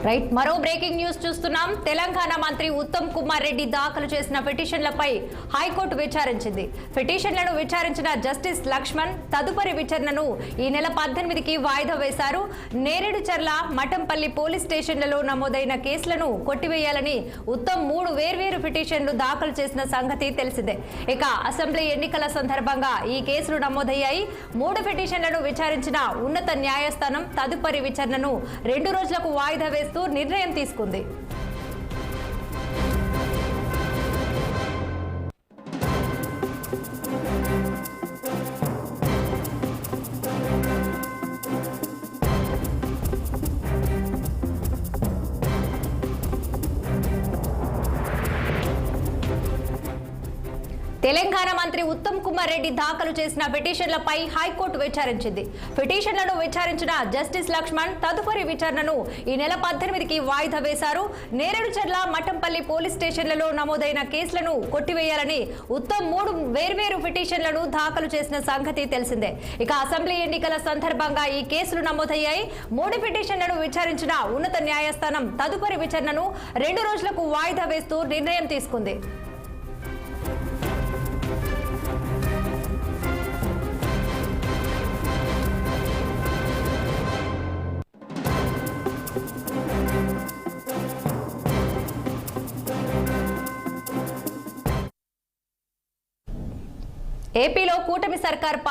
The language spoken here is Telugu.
రైట్ మరో బ్రేకింగ్ న్యూస్ చూస్తున్నాం. తెలంగాణ మంత్రి ఉత్తమ్ కుమార్ రెడ్డి దాఖలు చేసిన పిటిషన్లపై హైకోర్టు విచారించింది. పిటిషన్లను విచారించిన జస్టిస్ లక్ష్మణ్ తదుపరి విచారణను ఈ నెల 18కి వాయిదా వేశారు. నేరేడుచర్ల మఠంపల్లి పోలీస్ స్టేషన్లలో నమోదైన కేసులను కొట్టివేయాలని ఉత్తమ్ 3 వేర్వేరు పిటిషన్లు దాఖలు చేసిన సంగతి తెలిసిందే. ఇక అసెంబ్లీ ఎన్నికల సందర్భంగా ఈ కేసులు నమోదయ్యాయి. 3 పిటిషన్లను విచారించిన ఉన్నత న్యాయస్థానం తదుపరి విచారణను 2 రోజులకు వాయిదా వేస్తూ నిర్ణయం తీసుకుంది. తెలంగాణ మంత్రి ఉత్తమ్ కుమార్ రెడ్డి దాఖలు చేసిన పిటిషన్లపై హైకోర్టు విచారించింది. పిటిషన్లను విచారించిన జస్టిస్ లక్ష్మణ్ తదుపరి విచారణను ఈ నెల 18కి వాయిదా వేశారు. నేరేడుచర్ల మఠంపల్లి పోలీస్ స్టేషన్లలో నమోదైన కేసులను కొట్టివేయాలని ఉత్తమ్ 3 వేర్వేరు పిటిషన్లను దాఖలు చేసిన సంగతి తెలిసిందే. ఇక అసెంబ్లీ ఎన్నికల సందర్భంగా ఈ కేసులు నమోదయ్యాయి. 3 పిటిషన్లను విచారించిన ఉన్నత న్యాయస్థానం తదుపరి విచారణను 2 రోజులకు వాయిదా వేస్తూ నిర్ణయం తీసుకుంది. ఏపీలో కూటమి సర్కార్